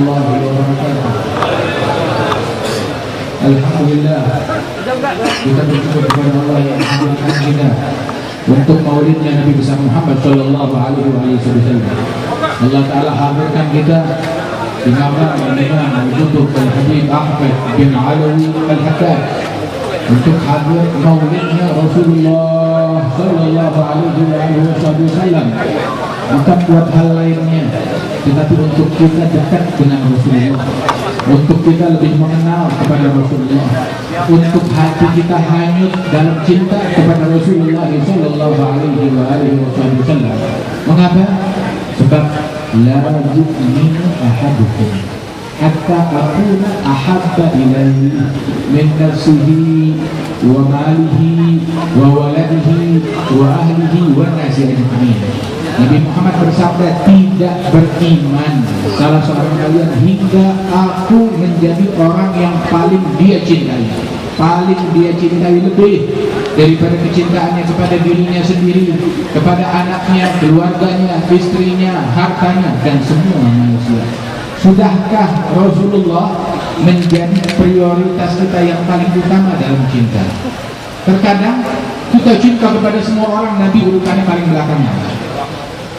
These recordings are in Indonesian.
warahmatullahi wabarakatuh. Alhamdulillah, kita bersyukur kepada Allah yang menghadirkan kita untuk maulidnya Nabi besar Muhammad sallallahu alaihi wasallam. Allah Ta'ala hadirkan kita di nama Imam Al-Qutub Al-Habib Ahmad bin Alawi Al-Haddad untuk hadir maulidnya Rasulullah sallallahu alaihi wasallam. Bukan buat hal lainnya, tetapi untuk kita dekat dengan Rasulullah, untuk kita lebih mengenal kepada Rasulullah, untuk hati kita hanyut dalam cinta kepada Rasulullah sallallahu alaihi wasallam. Mengapa? Sebab la yu'minu ahadukum hatta akuna ahabba ilaihi min nafsihi wa malihi wa waladihi wa ahlihi wa nasi ajma'in. Nabi Muhammad bersabda, tidak beriman salah seorang kalian hingga aku menjadi orang yang paling dia cintai, paling dia cintai lebih daripada kecintaannya kepada dirinya sendiri, kepada anaknya, keluarganya, istrinya, hartanya, dan semua manusia. Sudahkah Rasulullah menjadi prioritas kita yang paling utama dalam cinta? Terkadang kita cinta kepada semua orang, Nabi urutannya paling belakangan.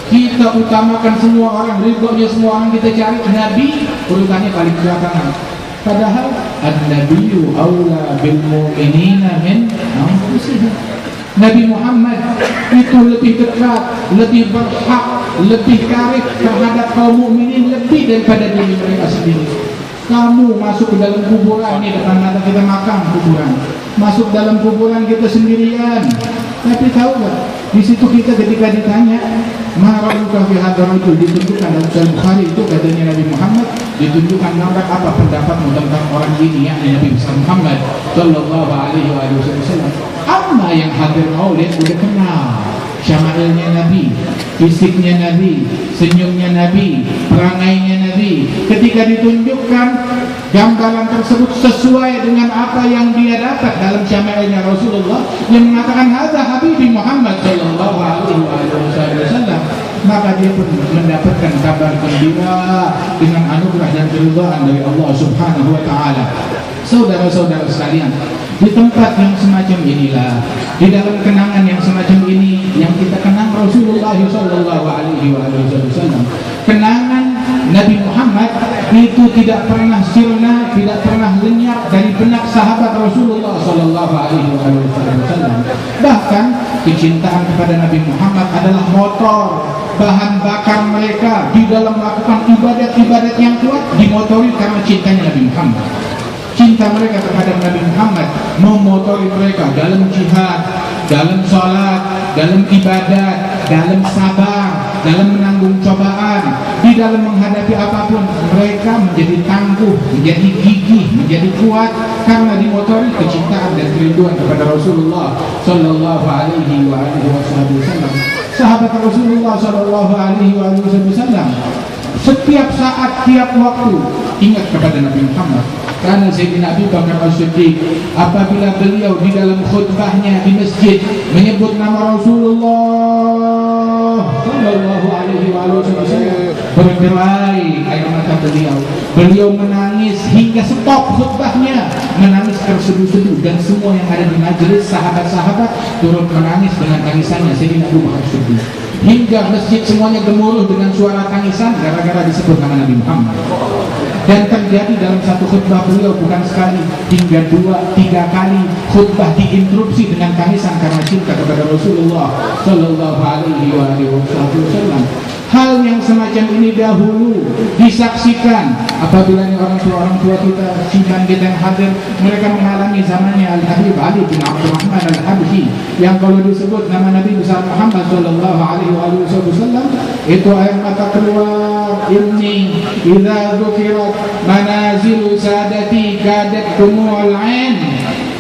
Kita utamakan semua orang, ridhonya semua orang kita cari, Nabi urutannya paling belakangan. Padahal an-nabiyyu aula bil mu'minina min anfusihim. Nabi Muhammad itu lebih dekat, lebih berhak, lebih karib terhadap kaum mukminin lebih daripada diri mereka sendiri. Kamu masuk ke dalam kuburan, ini depan mata kita makam kuburan, masuk dalam kuburan kita sendirian. Tapi tahu nggak? Di situ kita ketika ditanya, "Ma'rabuka fi hadzal rajul?" ditunjukkan dalam Sahih Bukhari, itu katanya Nabi Muhammad, ditunjukkan gambar apa pendapatmu tentang orang ini, yakni Nabi besar Muhammad sallallahu alaihi wasallam. Amma yang hadir maulid udah kenal syama'ilnya Nabi, fisiknya Nabi, senyumnya Nabi, perangainya Nabi. Ketika ditunjukkan gambaran tersebut sesuai dengan apa yang dia dapat dalam syama'ilnya Rasulullah yang mengatakan hadza habibi Muhammad sallallahu alaihi wasallam, maka dia pun mendapatkan kabar gembira dengan anugerah dan keridhaan dari Allah Subhanahu wa taala. Saudara-saudara sekalian, di tempat yang semacam inilah, di dalam kenangan yang semacam ini, yang kita kenang Rasulullah sallallahu alaihi wasallam. Kenangan Nabi Muhammad itu tidak pernah sirna, tidak pernah lenyap dari benak sahabat Rasulullah sallallahu alaihi wasallam. Bahkan kecintaan kepada Nabi Muhammad adalah motor, bahan bakar mereka di dalam melakukan ibadat-ibadat yang kuat, dimotori karena cintanya Nabi Muhammad. Cinta mereka terhadap Nabi Muhammad memotori mereka dalam jihad, dalam sholat, dalam ibadat, dalam sabar, dalam menanggung cobaan, di dalam menghadapi apapun. Mereka menjadi tangguh, menjadi gigih, menjadi kuat karena dimotori kecintaan dan kerinduan kepada Rasulullah sallallahu alaihi wasallam. Sahabat Rasulullah sallallahu alaihi wasallam setiap saat, tiap waktu ingat kepada Nabi Muhammad. Karena Sayyidina Abu Bakar As-Siddiq apabila beliau di dalam khutbahnya di masjid menyebut nama Rasulullah sallallahu alaihi wasallam, berderai air mata beliau. Beliau menangis hingga stop khutbahnya, menangis terseduh-seduh, dan semua yang ada di majelis sahabat-sahabat turut menangis dengan tangisannya Sayyidina Abu Bakar As-Siddiq. Hingga masjid semuanya gemuruh dengan suara tangisan gara-gara disebut nama Nabi Muhammad. Dan terjadi dalam satu khutbah beliau bukan sekali, hingga 2-3 kali khutbah diinterupsi dengan tangisan karena cinta kepada Rasulullah sallallahu alaihi wasallam. Hal yang semacam ini dahulu disaksikan apabila orang tua kita, simpan kita yang hadir, mereka mengalami zamannya Al-Habib Ali bin Abdurrahman Al-Habsyi, yang kalau disebut nama Nabi besar Muhammad sallallahu alaihi wasallam itu air mata keluar. Inni idza dzukirat manazil sadati kadat dumul ain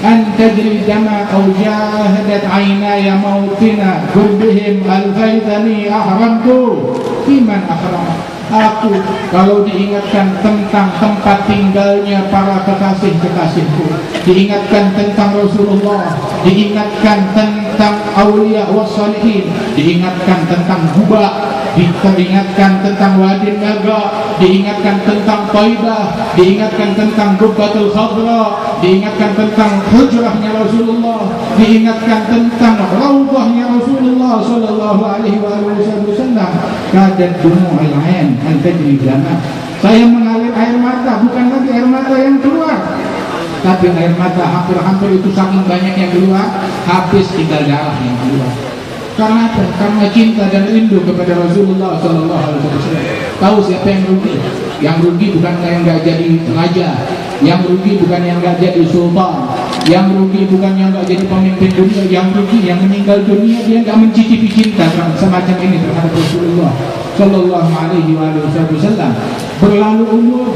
an tajri dama aw jahadat aynaya mautina qurbihim alfaitani ahramtu iman ahram. Aku kalau diingatkan tentang tempat tinggalnya para kekasih-kekasihku, diingatkan tentang Rasulullah, diingatkan tentang aulia wassalihin, diingatkan tentang Guba, diingatkan tentang Wadi Naga, diingatkan tentang Taibah, diingatkan tentang Qubbatul Khadra, diingatkan tentang hujrahnya Rasulullah, diingatkan tentang raudhahnya Rasulullah sallallahu alaihi wasallam. Kadang dumu'ul ain an tajri dama. Saya mengalir air mata, bukan lagi air mata yang keluar, tapi air mata hampir-hampir itu saking banyak yang keluar, habis tinggal darah yang keluar. Karena apa? Karena cinta dan rindu kepada Rasulullah sallallahu alaihi wasallam. Tahu siapa yang rugi? Yang rugi bukan yang nggak jadi raja, yang rugi bukan yang nggak jadi sultan, yang rugi bukan yang nggak jadi pemimpin dunia, yang rugi yang meninggal dunia dia nggak mencicipi cinta semacam ini terhadap Rasulullah sallallahu alaihi wasallam. Berlalu umur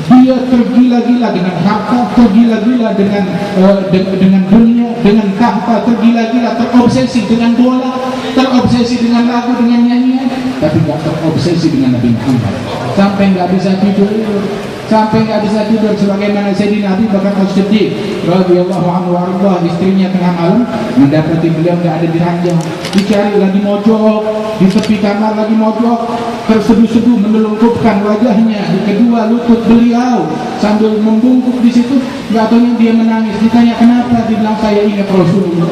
dia tergila-gila dengan harta, tergila-gila dengan dunia, dengan tahta, tergila-gila, terobsesi dengan bola, terobsesi dengan lagu, dengan nyanyian, tapi nggak terobsesi dengan Nabi Muhammad. Sampai nggak bisa tidur, sebagaimana Sayyidina Abi Bakar As-Siddiq radhiyallahu anhu warḍah, istrinya tengah malam mendapati beliau nggak ada di ranjang, dicari lagi mojok di tepi kamar, lagi mojok, terseduh-seduh menelungkupkan wajahnya di kedua lutut beliau sambil membungkuk di situ. Nggak tahunya dia menangis. Ditanya kenapa, dibilang saya ingat Rasulullah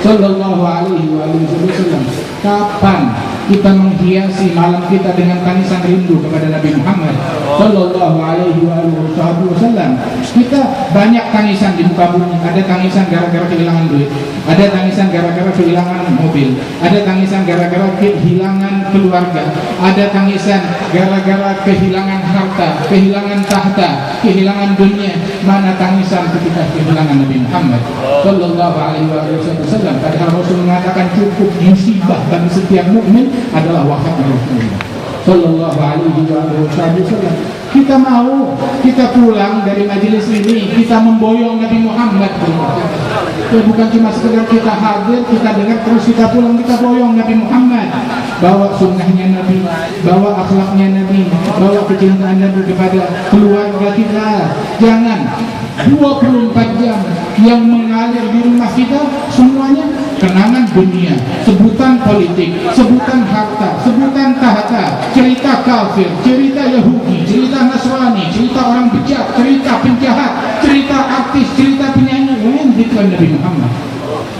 sallallahu alaihi wasallam. Kapan kita menghiasi malam kita dengan tangisan rindu kepada Nabi Muhammad sallallahu alaihi wasallam? Kita banyak tangisan di muka bumi. Ada tangisan gara-gara kehilangan duit, ada tangisan gara-gara kehilangan mobil, ada tangisan gara-gara kehilangan keluarga, ada tangisan gara-gara kehilangan harta, kehilangan tahta, kehilangan dunia. Mana tangisan ketika kehilangan Nabi Muhammad sallallahu alaihi wasallam? Padahal Rasul mengatakan cukup musibah bagi setiap mukmin adalah wafatnya Rasulullah sallallahu alaihi wasallam. Kita mau kita pulang dari majelis ini, kita memboyong Nabi Muhammad. Bukan cuma sekedar kita hadir, kita dengar, terus kita pulang, kita boyong Nabi Muhammad. Bawa sunnahnya Nabi, bawa akhlaknya Nabi, bawa kecintaan Nabi kepada keluarga kita. Jangan 24 jam yang mengalir di rumah kita semuanya kenangan dunia, sebutan politik, sebutan harta, sebutan tahta, cerita kafir, cerita Yahudi, cerita Nasrani, cerita orang bejat, cerita penjahat, cerita artis, cerita penyanyi. Bukan Nabi Muhammad.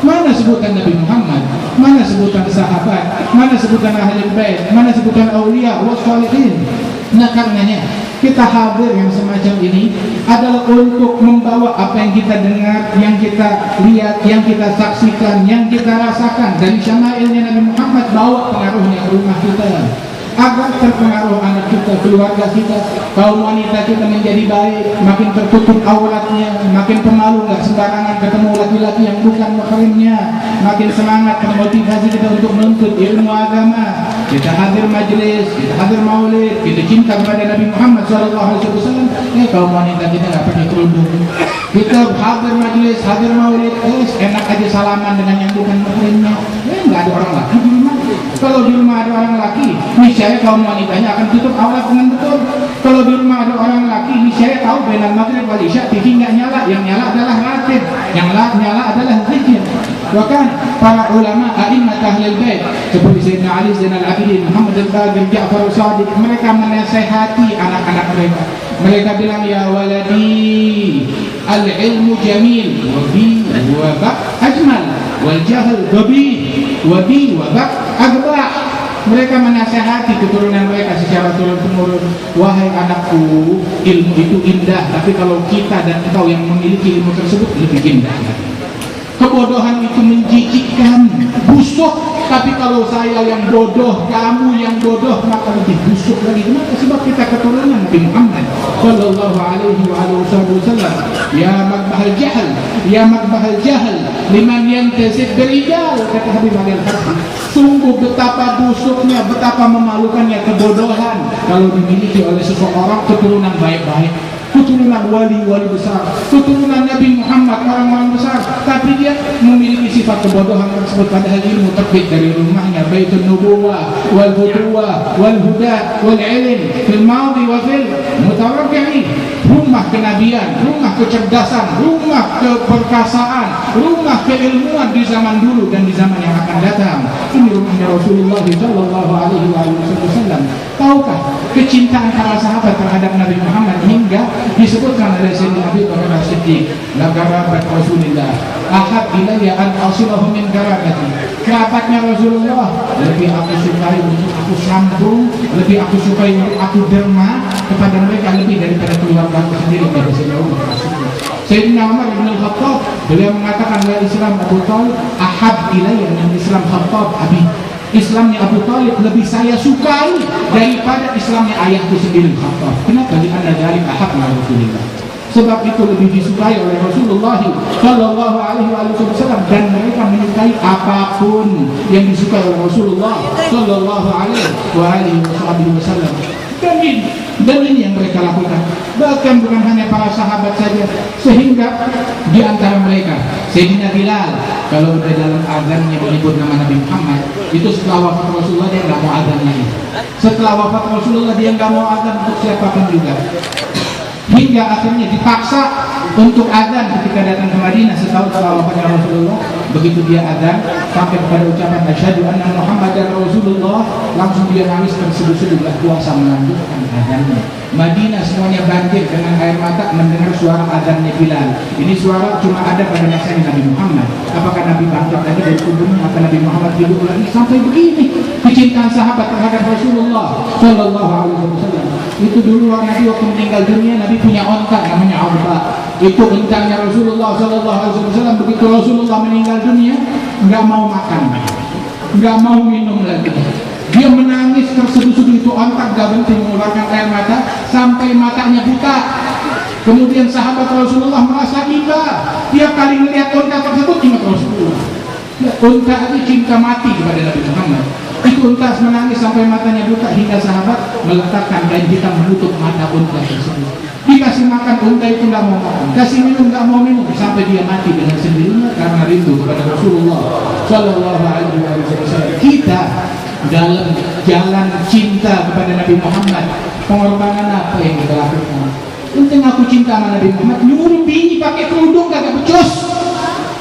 Mana sebutan Nabi Muhammad? Mana sebutan sahabat? Mana sebutan ahli bait? Mana sebutan aulia wassalihin? Nah, karenanya kita hadir yang semacam ini adalah untuk membawa apa yang kita dengar, yang kita lihat, yang kita saksikan, yang kita rasakan dari syama'ilnya Nabi Muhammad, bawa pengaruhnya ke rumah kita agar terpengaruh anak kita, keluarga kita, kaum wanita kita menjadi baik, makin tertutup auratnya, makin pemalu, nggak sembarangan ketemu laki-laki yang bukan mahramnya, makin semangat memotivasi kita untuk menuntut ilmu agama. Kita hadir majelis, kita hadir maulid, kita cinta kepada Nabi Muhammad SAW. Kaum wanita kita nggak pakai kerudung. Kita hadir majelis, hadir maulid, enak aja salaman dengan yang bukan mahramnya. Nggak ada orang laki di rumah. Kalau di rumah ada orang laki, niscaya kaum wanitanya akan tutup aurat dengan betul. Kalau di rumah ada orang laki, niscaya tahu bainal maghrib wal isya TV nggak nyala, yang nyala adalah ratib, yang nyala adalah zikir. Bahkan para ulama a'immat ahlul bait seperti Sayyidina Ali Zainal Abidin, Muhammad al-Baqir, Ja'far as-Shadiq, mereka menasihati anak-anak mereka. Mereka bilang, ya waladi, al-ilmu jamil wa bi wa ba ajmal wal jahl gabi wa bi wa ba agba. Mereka menasihati keturunan mereka secara turun-temurun. Wahai anakku, ilmu itu indah, tapi kalau kita dan engkau yang memiliki ilmu tersebut lebih indah. Kebodohan itu menjijikkan, busuk. Tapi kalau saya yang bodoh, kamu yang bodoh, maka lebih busuk lagi. Kenapa? Sebab kita keturunan Nabi Muhammad sallallahu alaihi wasallam. Ya magbahal jahal, ya magbahal jahal, liman yantasib berijal, kata Habib Ali Al-Habsyi. Sungguh betapa busuknya, betapa memalukannya kebodohan kalau dimiliki oleh seseorang keturunan baik-baik, keturunan wali-wali besar, keturunan Nabi Muhammad, orang-orang besar, tapi dia memiliki sifat kebodohan tersebut. Padahal ilmu terbit dari rumahnya, baitun nubuwah wal futuwah wal huda wal ilm fil madhi wa fil mutawakkil. Rumah kenabian, rumah kecerdasan, rumah keperkasaan, rumah keilmuan di zaman dulu dan di zaman yang akan datang. Ini rumahnya sahabatnya Rasulullah Shallallahu Alaihi Wasallam. Tahukah kecintaan para sahabat terhadap Nabi Muhammad hingga disebutkan oleh Sayyidina Abi Bakar As-Siddiq, la qarabat Rasulillah ahab ilayya an asilahu min qarabati. Kerabatnya Rasulullah lebih aku sukai untuk aku sambung, lebih aku sukai untuk aku derma kepada mereka lebih daripada keluarga aku sendiri. Pada Sayyidina Umar bin Al-Khattab, beliau mengatakan la Islam Abu Talib ahab ilayya min Islam Khattab abi. Islamnya Abu Talib lebih saya sukai daripada Islamnya ayahku sendiri Khattab. Kenapa? Karena dari ahab Rasulullah. Sebab itu lebih disukai oleh Rasulullah Shallallahu Alaihi Wasallam, dan mereka menyukai apapun yang disukai oleh Rasulullah Shallallahu Alaihi Wasallam. Dan ini yang mereka lakukan. Bahkan bukan hanya para sahabat saja, sehingga di antara mereka Sayyidina Bilal, kalau udah dalam azannya menyebut nama Nabi Muhammad, itu setelah wafat Rasulullah dia nggak mau azan lagi. Setelah wafat Rasulullah dia nggak mau azan untuk siapapun juga, hingga akhirnya dipaksa untuk azan ketika datang ke Madinah setahun setelah wafatnya Rasulullah. Begitu dia azan sampai kepada ucapan asyhadu anna Muhammadar Rasulullah, langsung dia nangis terseduh-seduh, gak kuasa melanjutkan azannya. Madinah semuanya banjir dengan air mata mendengar suara azannya Bilal. Ini suara cuma ada pada masanya Nabi Muhammad. Apakah Nabi bangkit lagi dari kuburnya? Apa Nabi Muhammad hidup lagi? Sampai begini kecintaan sahabat terhadap Rasulullah Shallallahu Alaihi Wasallam. Itu dulu Nabi waktu meninggal dunia, Nabi punya onta namanya Auba. Itu ontanya Rasulullah Shallallahu Alaihi Wasallam. Begitu Rasulullah meninggal dunia, nggak mau makan, nggak mau minum lagi. Dia menangis terseduh-seduh, itu ontak gak berhenti mengeluarkan air mata sampai matanya buta. Kemudian sahabat Rasulullah merasa iba, tiap kali melihat onta tersebut ingat Rasulullah. Unta itu cinta mati kepada Nabi Muhammad. Itu unta menangis sampai matanya buta, hingga sahabat meletakkan kain hitam menutup mata unta tersebut. Dikasih makan, unta itu nggak mau makan, kasih minum nggak mau minum, sampai dia mati dengan sendirinya karena rindu kepada Rasulullah Shallallahu Alaihi Wasallam. Kita dalam jalan cinta kepada Nabi Muhammad, pengorbanan apa yang kita lakukan? Penting aku cinta sama Nabi Muhammad, nyuruh bini pakai kerudung kagak becus.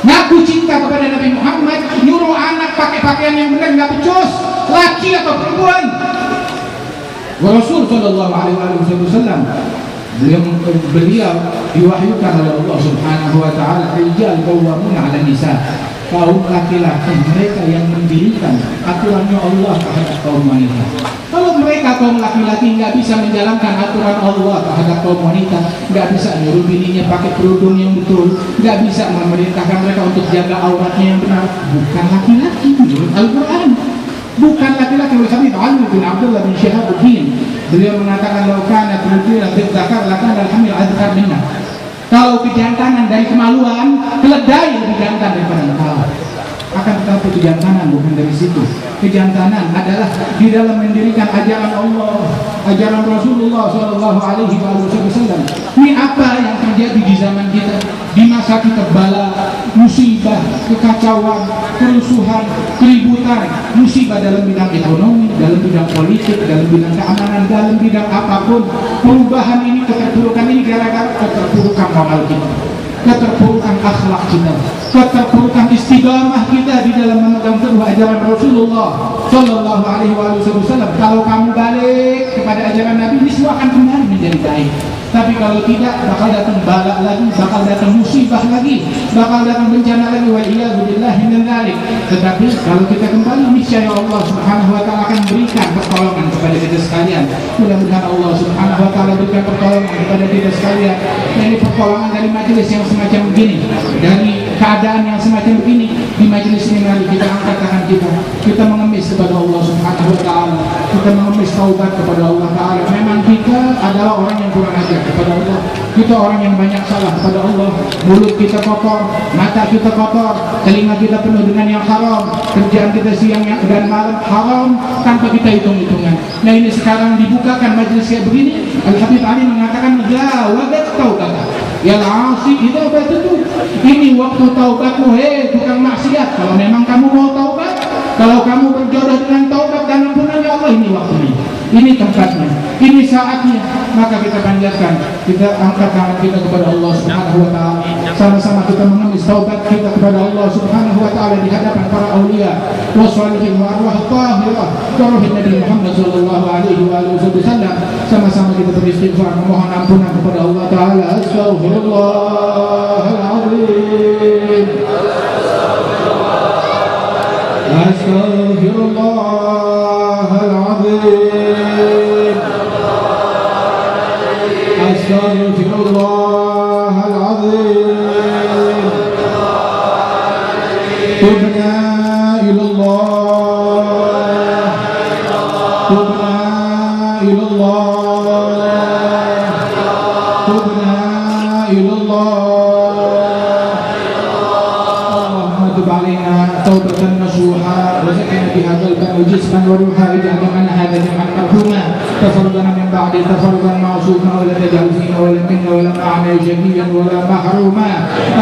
Ngaku cinta kepada Nabi Muhammad, nyuruh anak pakai pakaian yang benar nggak becus, laki atau perempuan. Rasul Shallallahu Alaihi Wasallam, beliau diwahyukan oleh Allah Subhanahu Wa Taala, rijal qawwamuna 'ala nisa, kaum laki-laki mereka yang mendirikan aturannya Allah terhadap kaum wanita. Kalau mereka kaum laki-laki nggak bisa menjalankan aturan Allah terhadap kaum wanita, nggak bisa nyuruh bininya pakai kerudung yang betul, nggak bisa memerintahkan mereka untuk jaga auratnya yang benar, bukan laki-laki menurut Al-Quran. Bukan laki-laki. Oleh Habib Ali bin Abdullah bin Syihabuddin, beliau mengatakan law kana tudira bidzakar lakana al-hamil adzkar minna. Kalau kejantanan dari kemaluan, keledai lebih jantan daripada engkau. Akan tetapi kejantanan bukan dari situ. Kejantanan adalah di dalam mendirikan ajaran Allah, ajaran Rasulullah Shallallahu Alaihi Wasallam. Ini apa yang terjadi di zaman kita, di masa kita bala, musibah, kekacauan, kerusuhan, keributan, musibah dalam bidang ekonomi, dalam bidang politik, dalam bidang keamanan, dalam bidang apapun. Perubahan ini, keterpurukan ini gara-gara keterpurukan moral kita, keterpurukan akhlak kita, keterpurukan istiqamah kita di dalam memegang teguh ajaran Rasulullah Shallallahu Alaihi Wasallam. Kalau kamu balik kepada ajaran Nabi, ini semua akan kembali menjadi baik. Tapi kalau tidak, bakal datang bala lagi, bakal datang musibah lagi, bakal datang bencana lagi. Wa iyadzu billahi min dzalik. Tetapi kalau kita kembali, niscaya Allah Subhanahu Wa Taala akan berikan pertolongan kepada kita sekalian. Mudah-mudahan Allah Subhanahu Wa Taala berikan pertolongan kepada kita sekalian. Ini pertolongan dari majelis yang semacam begini, dari keadaan yang semacam begini. Di majelis ini mari kita angkat tangan kita mengemis kepada Allah Subhanahu Wa Taala, kita mengemis taubat kepada Allah Taala. Memang kita adalah orang yang kurang ajar kepada Allah, kita orang yang banyak salah kepada Allah. Mulut kita kotor, mata kita kotor, telinga kita penuh dengan yang haram, kerjaan kita siang dan malam haram tanpa kita hitung-hitungan. Nah ini sekarang dibukakan majelis kayak begini, Al-Habib Ali mengatakan wadat taubat ya al-asi idza batatu. Ini waktu taubatmu, bukan maksiat. Kalau memang kamu mau taubat, kalau kamu berjodoh dengan taubat dan ampunannya Allah, ini waktunya. ini tempatnya, ini saatnya. Maka kita panjatkan, kita angkat tangan kita kepada Allah Subhanahu wa taala. Sama-sama kita mengemis taubat kita kepada Allah Subhanahu wa taala di hadapan para aulia wa shalihin wa arwah tahirah wa ruh Nabi Muhammad sallallahu alaihi wasallam. Sama-sama kita beristighfar, memohon ampunan kepada Allah taala. Astaghfirullahalazim. Astaghfirullahalazim. Astaghfirullahalazim. Tubna ilallah. Tubna ilallah. Tubna ilallah. Allahumma tub alaina taubatan nasuha wa zakina biha qalban wa jisman wa ruha ij'al jam'ana hadha jam'an marhuma tafarraqna min ba'di tafarruqan ma'suma wa la taj'al fina wa la minna wa la ma'ana jami'an wa la mahruma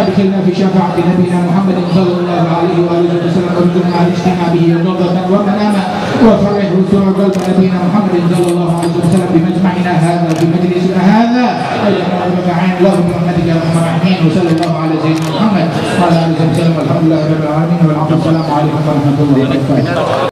adkhilna fi syafa'ati nabiyyina Muhammadin sallallahu alaihi wa alihi wasallam warzuqna al-istima' bihi radatan wa manama wa farrih rusul qalbi nabiyyina Muhammadin sallallahu alaihi wasallam bi majma'ina hadha bi majlisina hadha aj'alna rabbil lahu bi rahmatika ya arhamar rahimin wa sallallahu ala sayyidina Muhammad wa ala alihi wasallam. Alhamdulillah rabbil alamin wa assalamu alaikum warahmatullahi wabarakatuh.